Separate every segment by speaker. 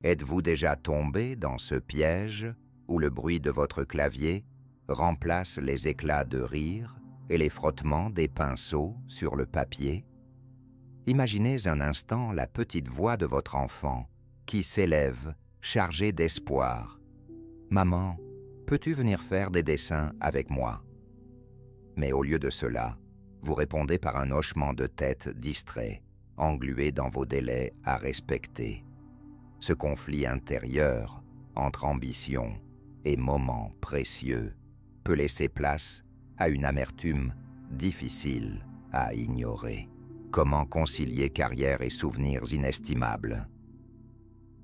Speaker 1: Êtes-vous déjà tombé dans ce piège où le bruit de votre clavier remplace les éclats de rire et les frottements des pinceaux sur le papier? Imaginez un instant la petite voix de votre enfant qui s'élève, chargée d'espoir. « Maman, peux-tu venir faire des dessins avec moi ?» Mais au lieu de cela, vous répondez par un hochement de tête distrait, englué dans vos délais à respecter. Ce conflit intérieur entre ambition et moments précieux peut laisser place à une amertume difficile à ignorer. Comment concilier carrière et souvenirs inestimables?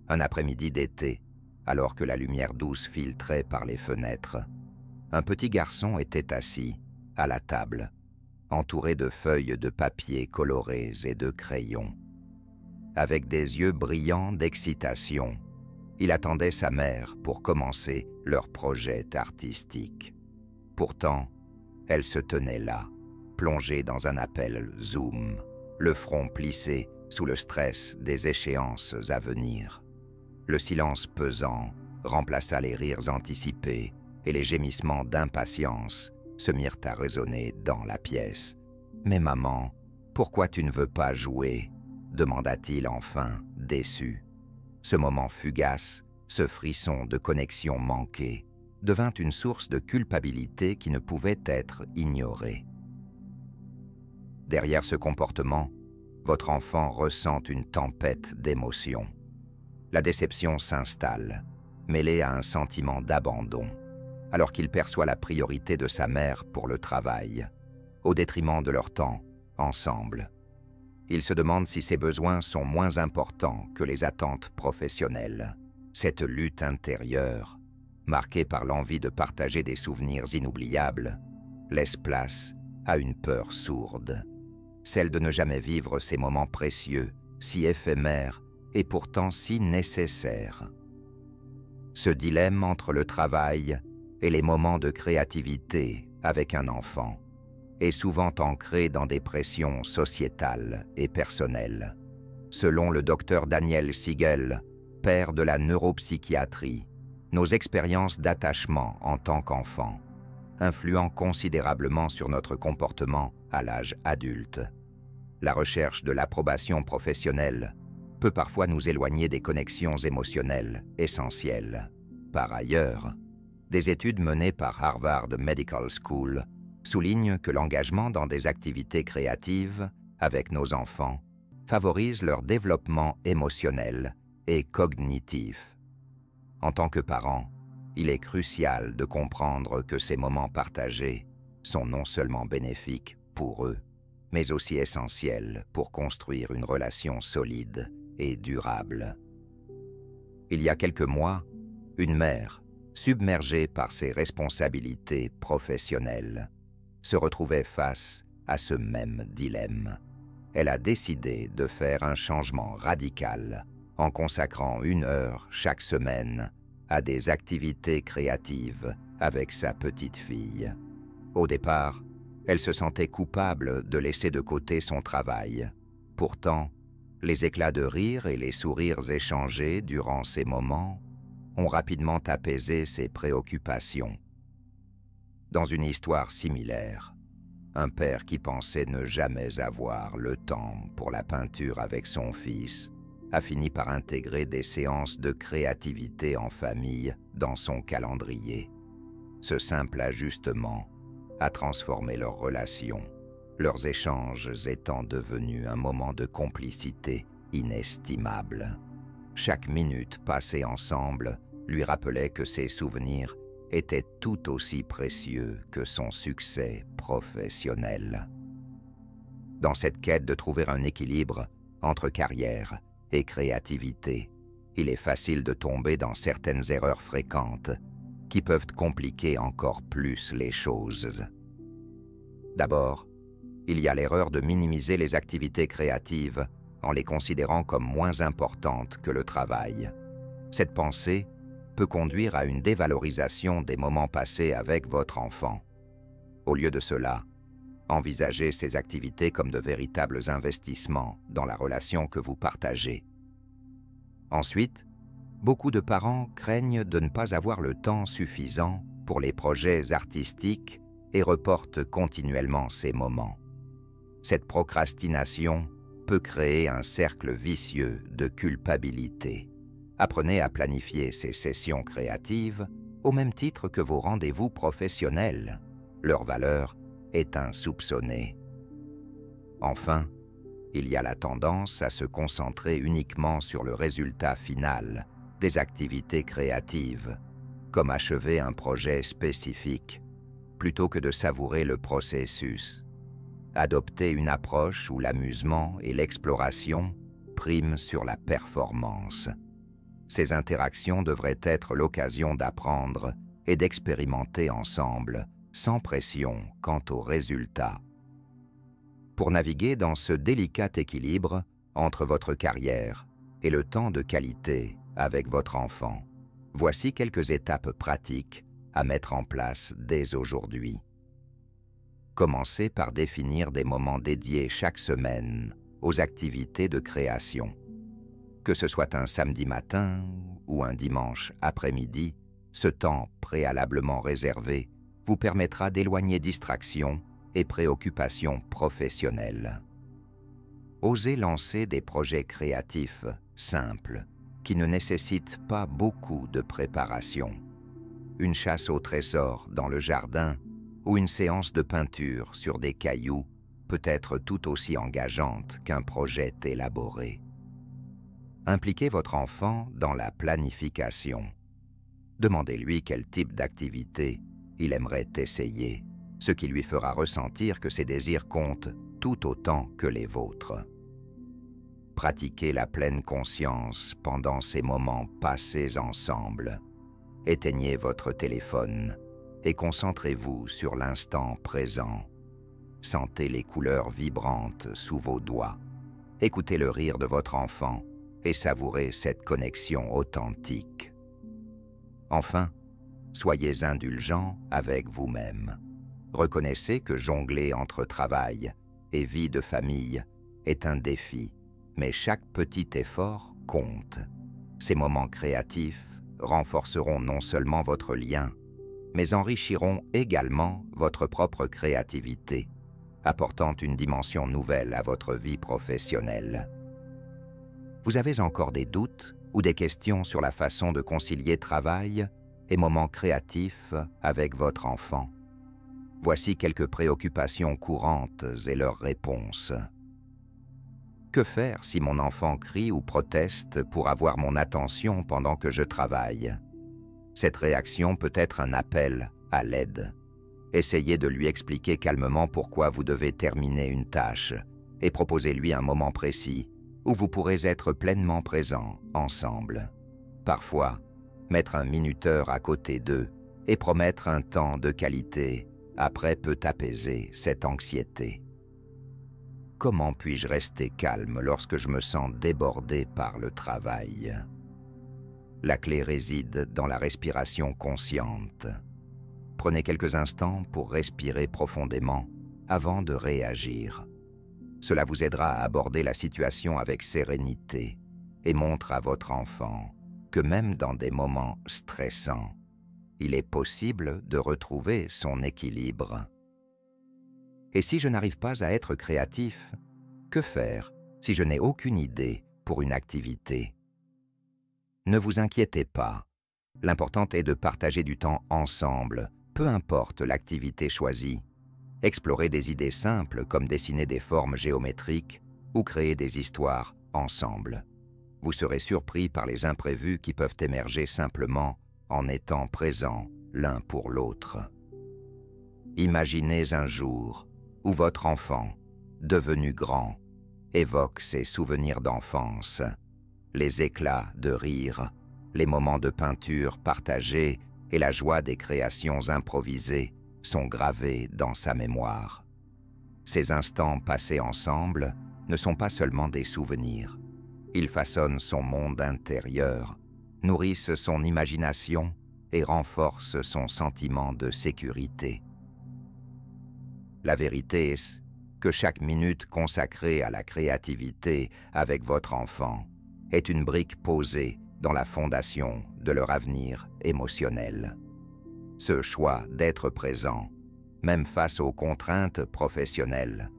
Speaker 1: Un après-midi d'été, alors que la lumière douce filtrait par les fenêtres, un petit garçon était assis à la table, entouré de feuilles de papier colorées et de crayons. Avec des yeux brillants d'excitation, il attendait sa mère pour commencer leur projet artistique. Pourtant, elle se tenait là, plongée dans un appel Zoom, le front plissé sous le stress des échéances à venir. Le silence pesant remplaça les rires anticipés et les gémissements d'impatience se mirent à résonner dans la pièce. « Mais maman, pourquoi tu ne veux pas jouer ?» demanda-t-il enfin, déçu. Ce moment fugace, ce frisson de connexion manquée, devint une source de culpabilité qui ne pouvait être ignorée. Derrière ce comportement, votre enfant ressent une tempête d'émotions. La déception s'installe, mêlée à un sentiment d'abandon, alors qu'il perçoit la priorité de sa mère pour le travail, au détriment de leur temps ensemble. Il se demande si ses besoins sont moins importants que les attentes professionnelles. Cette lutte intérieure, marquée par l'envie de partager des souvenirs inoubliables, laisse place à une peur sourde, celle de ne jamais vivre ces moments précieux, si éphémères et pourtant si nécessaires. Ce dilemme entre le travail et les moments de créativité avec un enfant est souvent ancré dans des pressions sociétales et personnelles. Selon le docteur Daniel Siegel, père de la neuropsychiatrie, nos expériences d'attachement en tant qu'enfant influent considérablement sur notre comportement à l'âge adulte. La recherche de l'approbation professionnelle peut parfois nous éloigner des connexions émotionnelles essentielles. Par ailleurs, des études menées par Harvard Medical School soulignent que l'engagement dans des activités créatives avec nos enfants favorise leur développement émotionnel et cognitif. En tant que parents, il est crucial de comprendre que ces moments partagés sont non seulement bénéfiques pour eux, mais aussi essentiels pour construire une relation solide et durable. Il y a quelques mois, une mère, submergée par ses responsabilités professionnelles, se retrouvait face à ce même dilemme. Elle a décidé de faire un changement radical en consacrant 1 heure chaque semaine à des activités créatives avec sa petite fille. Au départ, elle se sentait coupable de laisser de côté son travail. Pourtant, les éclats de rire et les sourires échangés durant ces moments ont rapidement apaisé ses préoccupations. Dans une histoire similaire, un père qui pensait ne jamais avoir le temps pour la peinture avec son fils a fini par intégrer des séances de créativité en famille dans son calendrier. Ce simple ajustement a transformé leur relation, leurs échanges étant devenus un moment de complicité inestimable. Chaque minute passée ensemble lui rappelait que ses souvenirs était tout aussi précieux que son succès professionnel. Dans cette quête de trouver un équilibre entre carrière et créativité, il est facile de tomber dans certaines erreurs fréquentes qui peuvent compliquer encore plus les choses. D'abord, il y a l'erreur de minimiser les activités créatives en les considérant comme moins importantes que le travail. Cette pensée peut conduire à une dévalorisation des moments passés avec votre enfant. Au lieu de cela, envisagez ces activités comme de véritables investissements dans la relation que vous partagez. Ensuite, Beaucoup de parents craignent de ne pas avoir le temps suffisant pour les projets artistiques et reportent continuellement ces moments. Cette procrastination peut créer un cercle vicieux de culpabilité. Apprenez à planifier ces sessions créatives au même titre que vos rendez-vous professionnels. Leur valeur est insoupçonnée. Enfin, il y a la tendance à se concentrer uniquement sur le résultat final des activités créatives, comme achever un projet spécifique, plutôt que de savourer le processus. Adopter une approche où l'amusement et l'exploration priment sur la performance. Ces interactions devraient être l'occasion d'apprendre et d'expérimenter ensemble, sans pression quant aux résultats. Pour naviguer dans ce délicat équilibre entre votre carrière et le temps de qualité avec votre enfant, voici quelques étapes pratiques à mettre en place dès aujourd'hui. Commencez par définir des moments dédiés chaque semaine aux activités de création. Que ce soit un samedi matin ou un dimanche après-midi, ce temps préalablement réservé vous permettra d'éloigner distractions et préoccupations professionnelles. Osez lancer des projets créatifs simples qui ne nécessitent pas beaucoup de préparation. Une chasse au trésor dans le jardin ou une séance de peinture sur des cailloux peut être tout aussi engageante qu'un projet élaboré. Impliquez votre enfant dans la planification. Demandez-lui quel type d'activité il aimerait essayer, ce qui lui fera ressentir que ses désirs comptent tout autant que les vôtres. Pratiquez la pleine conscience pendant ces moments passés ensemble. Éteignez votre téléphone et concentrez-vous sur l'instant présent. Sentez les couleurs vibrantes sous vos doigts. Écoutez le rire de votre enfant et savourez cette connexion authentique. Enfin, soyez indulgent avec vous-même. Reconnaissez que jongler entre travail et vie de famille est un défi, mais chaque petit effort compte. Ces moments créatifs renforceront non seulement votre lien, mais enrichiront également votre propre créativité, apportant une dimension nouvelle à votre vie professionnelle. Vous avez encore des doutes ou des questions sur la façon de concilier travail et moments créatifs avec votre enfant? Voici quelques préoccupations courantes et leurs réponses. Que faire si mon enfant crie ou proteste pour avoir mon attention pendant que je travaille? Cette réaction peut être un appel à l'aide. Essayez de lui expliquer calmement pourquoi vous devez terminer une tâche et proposez-lui un moment précis où vous pourrez être pleinement présents ensemble. Parfois, mettre un minuteur à côté d'eux et promettre un temps de qualité après peut apaiser cette anxiété. Comment puis-je rester calme lorsque je me sens débordé par le travail? La clé réside dans la respiration consciente. Prenez quelques instants pour respirer profondément avant de réagir. Cela vous aidera à aborder la situation avec sérénité et montre à votre enfant que même dans des moments stressants, il est possible de retrouver son équilibre. Et si je n'arrive pas à être créatif, que faire si je n'ai aucune idée pour une activité? Ne vous inquiétez pas. L'important est de partager du temps ensemble, peu importe l'activité choisie. Explorez des idées simples comme dessiner des formes géométriques ou créer des histoires ensemble. Vous serez surpris par les imprévus qui peuvent émerger simplement en étant présents l'un pour l'autre. Imaginez un jour où votre enfant, devenu grand, évoque ses souvenirs d'enfance, les éclats de rire, les moments de peinture partagés et la joie des créations improvisées sont gravés dans sa mémoire. Ces instants passés ensemble ne sont pas seulement des souvenirs. Ils façonnent son monde intérieur, nourrissent son imagination et renforcent son sentiment de sécurité. La vérité est que chaque minute consacrée à la créativité avec votre enfant est une brique posée dans la fondation de leur avenir émotionnel. Ce choix d'être présent, même face aux contraintes professionnelles,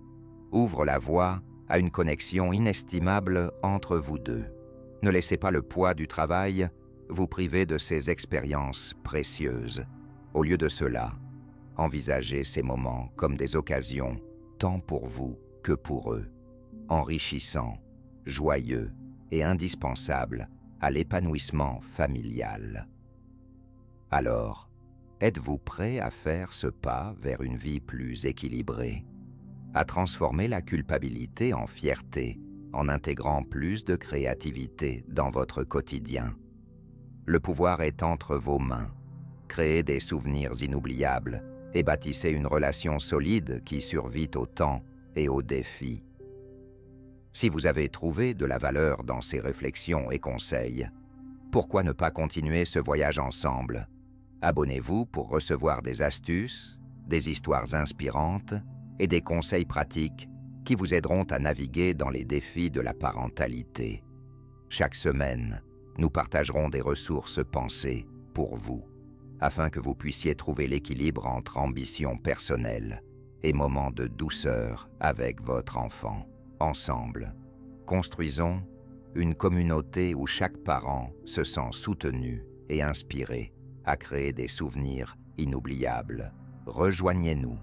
Speaker 1: ouvre la voie à une connexion inestimable entre vous deux. Ne laissez pas le poids du travail vous priver de ces expériences précieuses. Au lieu de cela, envisagez ces moments comme des occasions tant pour vous que pour eux, enrichissants, joyeux et indispensables à l'épanouissement familial. Alors, êtes-vous prêt à faire ce pas vers une vie plus équilibrée, à transformer la culpabilité en fierté en intégrant plus de créativité dans votre quotidien? Le pouvoir est entre vos mains. Créez des souvenirs inoubliables et bâtissez une relation solide qui survit au temps et aux défis. Si vous avez trouvé de la valeur dans ces réflexions et conseils, pourquoi ne pas continuer ce voyage ensemble? Abonnez-vous pour recevoir des astuces, des histoires inspirantes et des conseils pratiques qui vous aideront à naviguer dans les défis de la parentalité. Chaque semaine, nous partagerons des ressources pensées pour vous, afin que vous puissiez trouver l'équilibre entre ambition personnelle et moments de douceur avec votre enfant. Ensemble, construisons une communauté où chaque parent se sent soutenu et inspiré à créer des souvenirs inoubliables. Rejoignez-nous